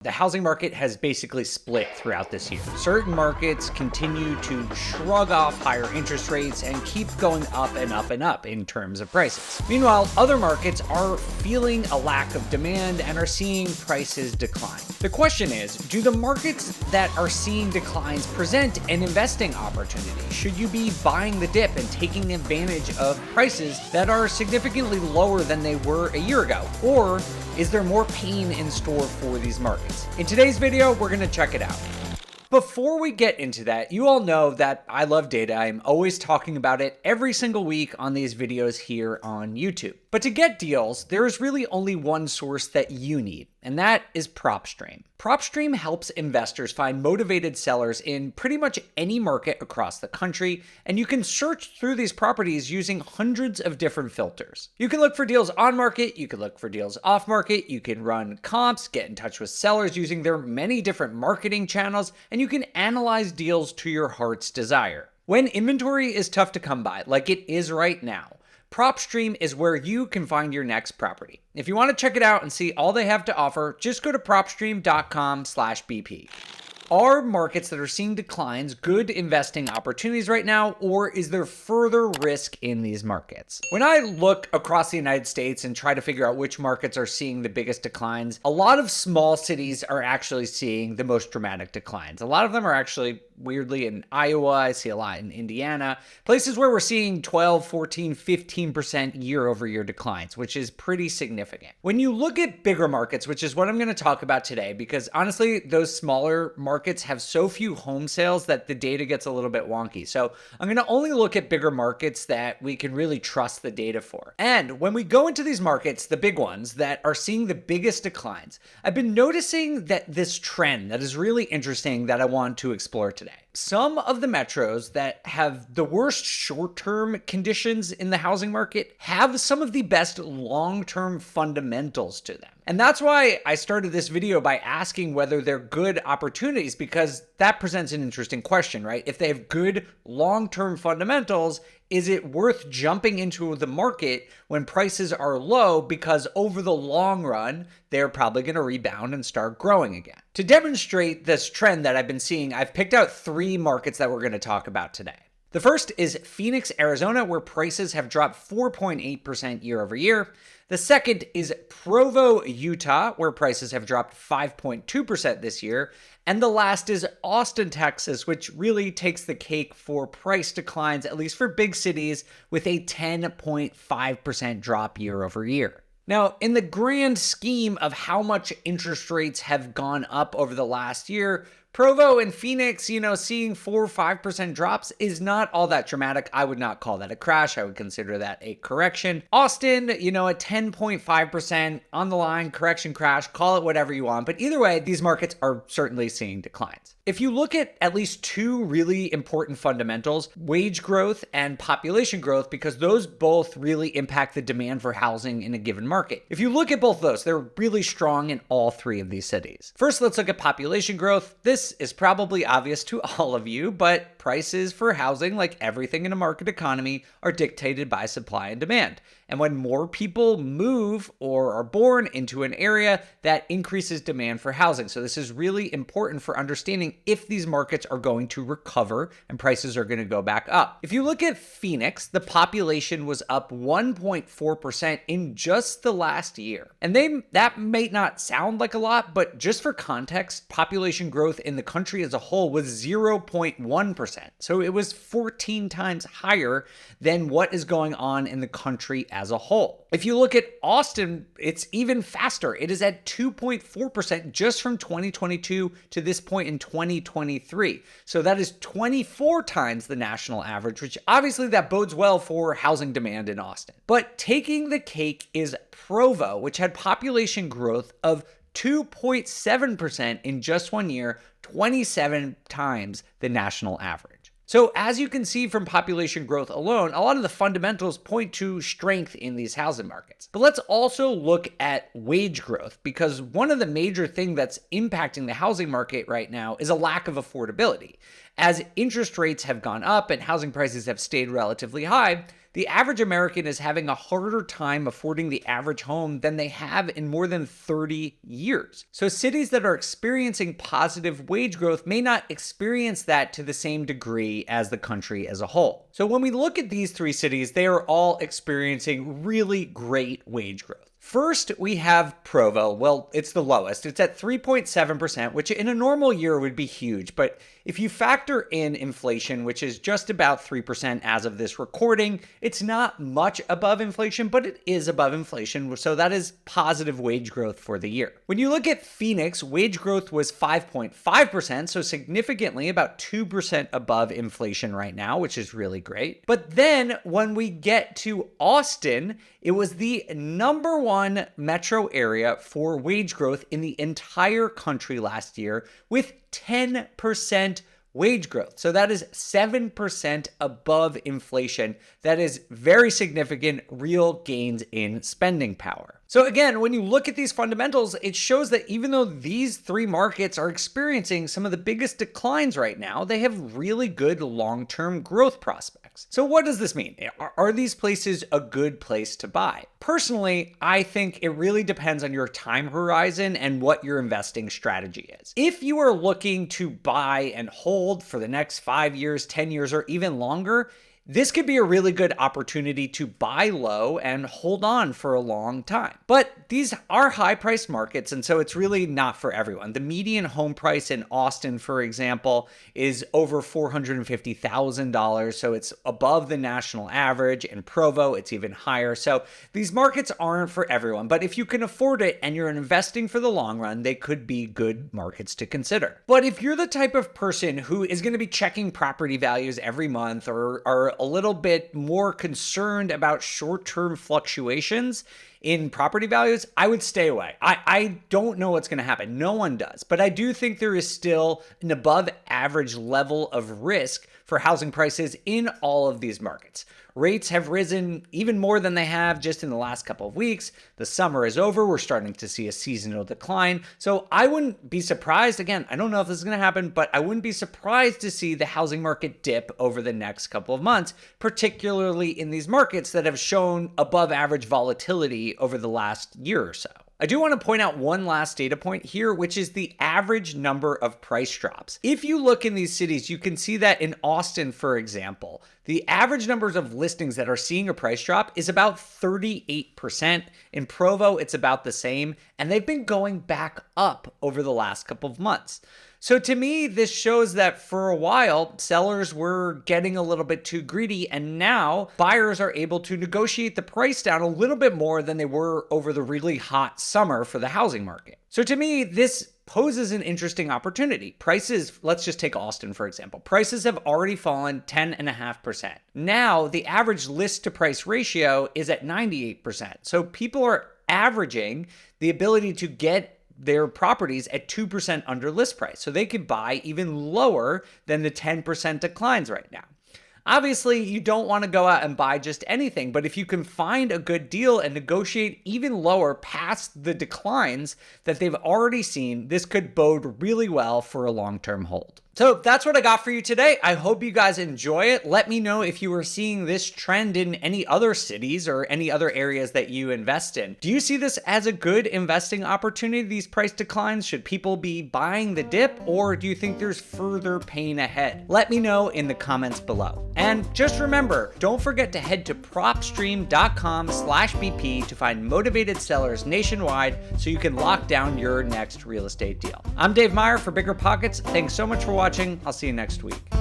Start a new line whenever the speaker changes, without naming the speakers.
The housing market has basically split throughout this year. Certain markets continue to shrug off higher interest rates and keep going up and up and up in terms of prices. Meanwhile, other markets are feeling a lack of demand and are seeing prices decline. The question is, do the markets that are seeing declines present an investing opportunity? Should you be buying the dip and taking advantage of prices that are significantly lower than they were a year ago? Or is there more pain in store for these markets? In today's video, we're going to check it out. Before we get into that, you all know that I love data. I'm always talking about it every single week on these videos here on YouTube. But to get deals, there is really only one source that you need, and that is PropStream. PropStream helps investors find motivated sellers in pretty much any market across the country, and you can search through these properties using hundreds of different filters. You can look for deals on market, you can look for deals off market, you can run comps, get in touch with sellers using their many different marketing channels, and you can analyze deals to your heart's desire. When inventory is tough to come by, like it is right now, PropStream is where you can find your next property. If you want to check it out and see all they have to offer, just go to propstream.com/BP. Are markets that are seeing declines good investing opportunities right now, or is there further risk in these markets? When I look across the United States and try to figure out which markets are seeing the biggest declines, a lot of small cities are actually seeing the most dramatic declines. A lot of them are actually weirdly in Iowa, I see a lot in Indiana, places where we're seeing 12, 14, 15% year-over-year declines, which is pretty significant. When you look at bigger markets, which is what I'm going to talk about today, because honestly, those smaller markets have so few home sales that the data gets a little bit wonky. So I'm going to only look at bigger markets that we can really trust the data for. And when we go into these markets, the big ones that are seeing the biggest declines, I've been noticing that this trend that is really interesting that I want to explore today. Some of the metros that have the worst short-term conditions in the housing market have some of the best long-term fundamentals to them. And that's why I started this video by asking whether they're good opportunities, because that presents an interesting question, right? If they have good long-term fundamentals, is it worth jumping into the market when prices are low, because over the long run, they're probably going to rebound and start growing again? To demonstrate this trend that I've been seeing, I've picked out 3 markets that we're going to talk about today. The first is Phoenix, Arizona, where prices have dropped 4.8% year over year. The second is Provo, Utah, where prices have dropped 5.2% this year. And the last is Austin, Texas, which really takes the cake for price declines, at least for big cities, with a 10.5% drop year over year. Now, in the grand scheme of how much interest rates have gone up over the last year, Provo and Phoenix, seeing 4 or 5% drops is not all that dramatic. I would not call that a crash. I would consider that a correction. Austin, at 10.5% on the line, correction, crash, call it whatever you want. But either way, these markets are certainly seeing declines. If you look at least 2 really important fundamentals, wage growth and population growth, because those both really impact the demand for housing in a given market. If you look at both of those, they're really strong in all 3 of these cities. First, let's look at population growth. This is probably obvious to all of you, but prices for housing, like everything in a market economy, are dictated by supply and demand. And when more people move or are born into an area, that increases demand for housing. So this is really important for understanding if these markets are going to recover and prices are going to go back up. If you look at Phoenix, the population was up 1.4% in just the last year. And that may not sound like a lot, but just for context, population growth in the country as a whole was 0.1%. So it was 14 times higher than what is going on in the country as a whole. If you look at Austin, it's even faster. It is at 2.4% just from 2022 to this point in 2023. So that is 24 times the national average, which obviously that bodes well for housing demand in Austin. But taking the cake is Provo, which had population growth of 2.7% in just 1 year, 27 times the national average. So as you can see from population growth alone, a lot of the fundamentals point to strength in these housing markets. But let's also look at wage growth, because one of the major things that's impacting the housing market right now is a lack of affordability. As interest rates have gone up and housing prices have stayed relatively high, the average American is having a harder time affording the average home than they have in more than 30 years. So cities that are experiencing positive wage growth may not experience that to the same degree as the country as a whole. So when we look at these three cities, they are all experiencing really great wage growth. First, we have Provo. Well, it's the lowest. It's at 3.7%, which in a normal year would be huge. But if you factor in inflation, which is just about 3% as of this recording, it's not much above inflation, but it is above inflation. So that is positive wage growth for the year. When you look at Phoenix, wage growth was 5.5%, so significantly about 2% above inflation right now, which is really great. But then when we get to Austin, it was the number one metro area for wage growth in the entire country last year with 10% wage growth. So that is 7% above inflation. That is very significant real gains in spending power. So again, when you look at these fundamentals, it shows that even though these three markets are experiencing some of the biggest declines right now, they have really good long-term growth prospects. So what does this mean? Are these places a good place to buy? Personally, I think it really depends on your time horizon and what your investing strategy is. If you are looking to buy and hold for the next 5 years, 10 years, or even longer, this could be a really good opportunity to buy low and hold on for a long time. But these are high-priced markets, and so it's really not for everyone. The median home price in Austin, for example, is over $450,000, so it's above the national average. In Provo, it's even higher. So these markets aren't for everyone, but if you can afford it and you're investing for the long run, they could be good markets to consider. But if you're the type of person who is going to be checking property values every month or are a little bit more concerned about short-term fluctuations in property values, I would stay away. I don't know what's going to happen. No one does. But I do think there is still an above average level of risk for housing prices in all of these markets. Rates have risen even more than they have just in the last couple of weeks. The summer is over. We're starting to see a seasonal decline. So I wouldn't be surprised. Again, I don't know if this is going to happen, but I wouldn't be surprised to see the housing market dip over the next couple of months, particularly in these markets that have shown above average volatility over the last year or so. I do want to point out one last data point here, which is the average number of price drops. If you look in these cities, you can see that in Austin, for example, the average numbers of listings that are seeing a price drop is about 38%. In Provo, it's about the same, and they've been going back up over the last couple of months. So to me, this shows that for a while, sellers were getting a little bit too greedy, and now buyers are able to negotiate the price down a little bit more than they were over the really hot summer for the housing market. So to me, this poses an interesting opportunity. Prices, let's just take Austin, for example. Prices have already fallen 10.5%. Now, the average list to price ratio is at 98%. So people are averaging the ability to get their properties at 2% under list price. So they could buy even lower than the 10% declines right now. Obviously, you don't want to go out and buy just anything, but if you can find a good deal and negotiate even lower past the declines that they've already seen, this could bode really well for a long-term hold. So that's what I got for you today. I hope you guys enjoy it. Let me know if you are seeing this trend in any other cities or any other areas that you invest in. Do you see this as a good investing opportunity, these price declines? Should people be buying the dip, or do you think there's further pain ahead? Let me know in the comments below. And just remember, don't forget to head to propstream.com/BP to find motivated sellers nationwide so you can lock down your next real estate deal. I'm Dave Meyer for BiggerPockets. Thanks so much for watching. I'll see you next week.